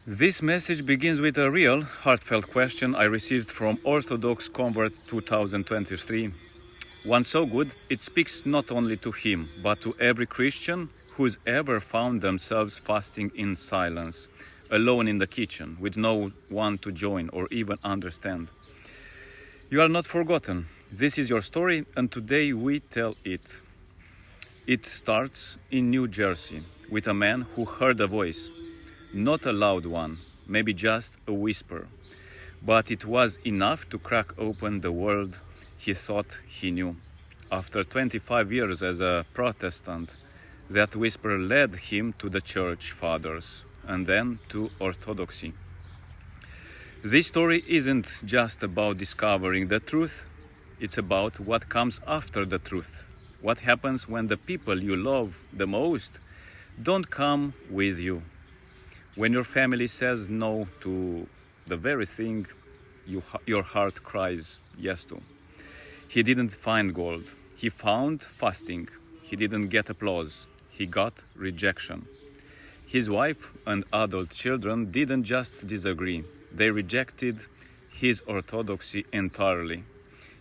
This message begins with a real, heartfelt question I received from Orthodox Convert 2023. One so good, it speaks not only to him, but to every Christian who's ever found themselves fasting in silence, alone in the kitchen, with no one to join or even understand. You are not forgotten. This is your story, and today we tell it. It starts in New Jersey, with a man who heard a voice. Not a loud one, maybe just a whisper, but it was enough to crack open the world he thought he knew. After 25 years as a Protestant, that whisper led him to the Church Fathers and then to Orthodoxy. This story isn't just about discovering the truth, it's about what comes after the truth. What happens when the people you love the most don't come with you? When your family says no to the very thing your heart cries yes to. He didn't find gold. He found fasting. He didn't get applause. He got rejection. His wife and adult children didn't just disagree. They rejected his orthodoxy entirely.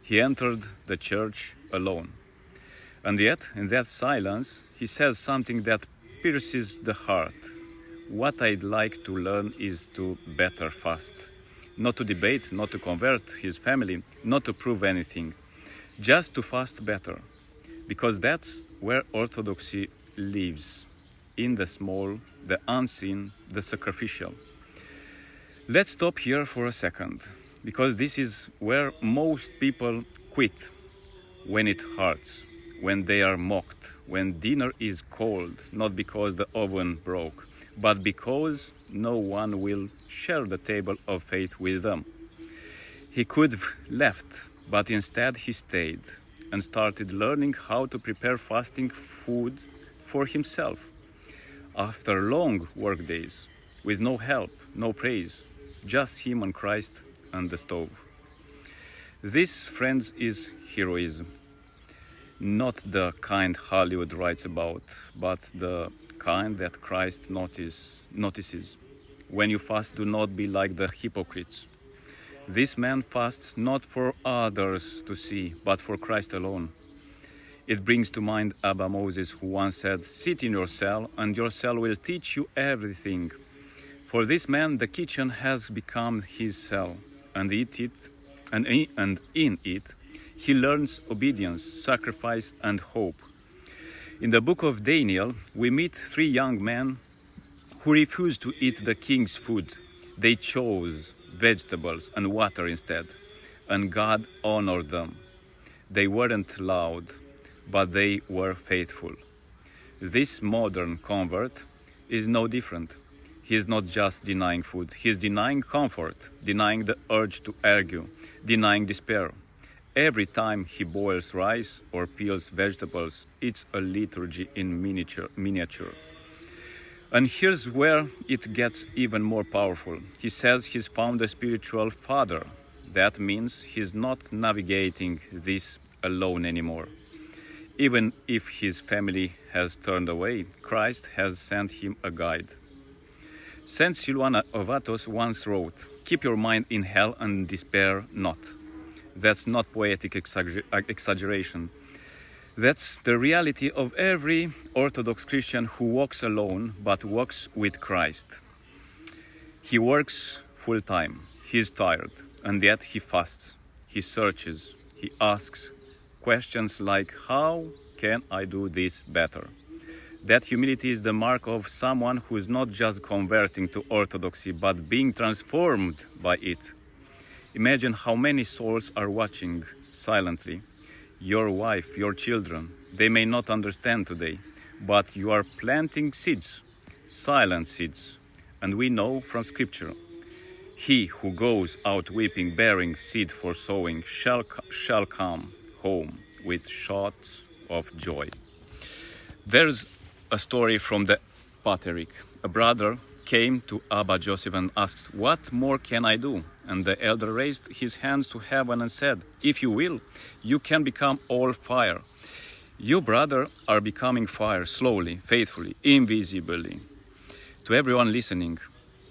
He entered the church alone. And yet, in that silence, he says something that pierces the heart. What I'd like to learn is to better fast. Not to debate, not to convert his family, not to prove anything. Just to fast better. Because that's where Orthodoxy lives. In the small, the unseen, the sacrificial. Let's stop here for a second. Because this is where most people quit. When it hurts. When they are mocked. When dinner is cold. Not because the oven broke, but because no one will share the table of faith with them. He could have left, but instead he stayed and started learning how to prepare fasting food for himself. After long work days, with no help, no praise, just him and Christ and the stove. This, friends, is heroism. Not the kind Hollywood writes about, but the kind that Christ notices. When you fast, do not be like the hypocrites. This man fasts not for others to see, but for Christ alone. It brings to mind Abba Moses, who once said, "Sit in your cell, and your cell will teach you everything." For this man, the kitchen has become his cell, and in it, he learns obedience, sacrifice, and hope. In the book of Daniel, we meet 3 young men who refused to eat the king's food. They chose vegetables and water instead, and God honored them. They weren't loud, but they were faithful. This modern convert is no different. He is not just denying food, he is denying comfort, denying the urge to argue, denying despair. Every time he boils rice or peels vegetables, it's a liturgy in miniature. And here's where it gets even more powerful. He says he's found a spiritual father. That means he's not navigating this alone anymore. Even if his family has turned away, Christ has sent him a guide. Saint Silouan of Athos once wrote, "Keep your mind in hell and despair not." That's not poetic exaggeration. That's the reality of every Orthodox Christian who walks alone but walks with Christ. He works full time. He is tired, and yet he fasts. He searches. He asks questions like, "How can I do this better?" That humility is the mark of someone who is not just converting to Orthodoxy but being transformed by it. Imagine how many souls are watching silently. Your wife, your children, they may not understand today, but you are planting seeds, silent seeds. And we know from Scripture, he who goes out weeping, bearing seed for sowing, shall come home with shouts of joy. There's a story from the Pateric. A brother came to Abba Joseph and asked, "What more can I do?" And the elder raised his hands to heaven and said, "If you will, you can become all fire." You, brother, are becoming fire slowly, faithfully, invisibly. To everyone listening,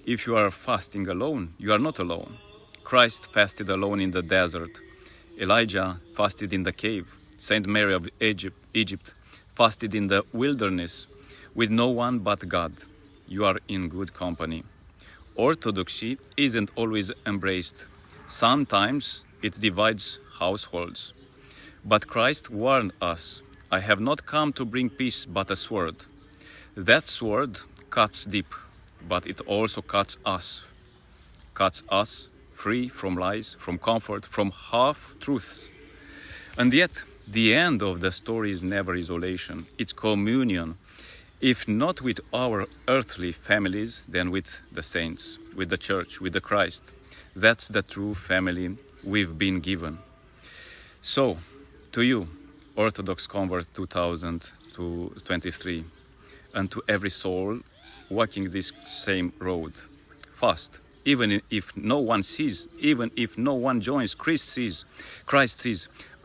If you are fasting alone, you are not alone. Christ fasted alone in the desert. Elijah fasted in the cave. Saint Mary of Egypt fasted in the wilderness with no one but God. You are in good company. Orthodoxy isn't always embraced. Sometimes it divides households. But Christ warned us, I have not come to bring peace but a sword. That sword cuts deep, but it also cuts us free from lies, from comfort, from half-truths. And yet, the end of the story is never isolation, it's communion. If not with our earthly families, then with the saints, with the Church, with the Christ. That's the true family we've been given. So, to you, Orthodox convert 2023, and to every soul walking this same road, fast. Even if no one sees, even if no one joins, Christ sees,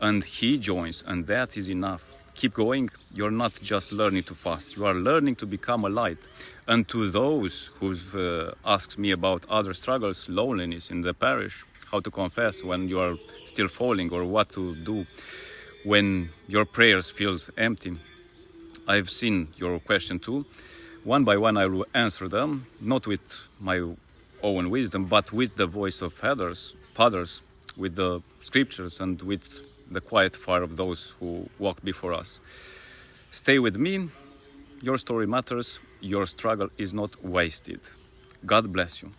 and He joins, and that is enough. Keep going. You're not just learning to fast, you are learning to become a light. And to those who've asked me about other struggles, loneliness in the parish, how to confess when you are still falling, or what to do when your prayers feels empty, I've seen your question too. One by one I will answer them, not with my own wisdom, but with the voice of fathers, with the scriptures and with the quiet fire of those who walked before us. Stay with me. Your story matters. Your struggle is not wasted. God bless you.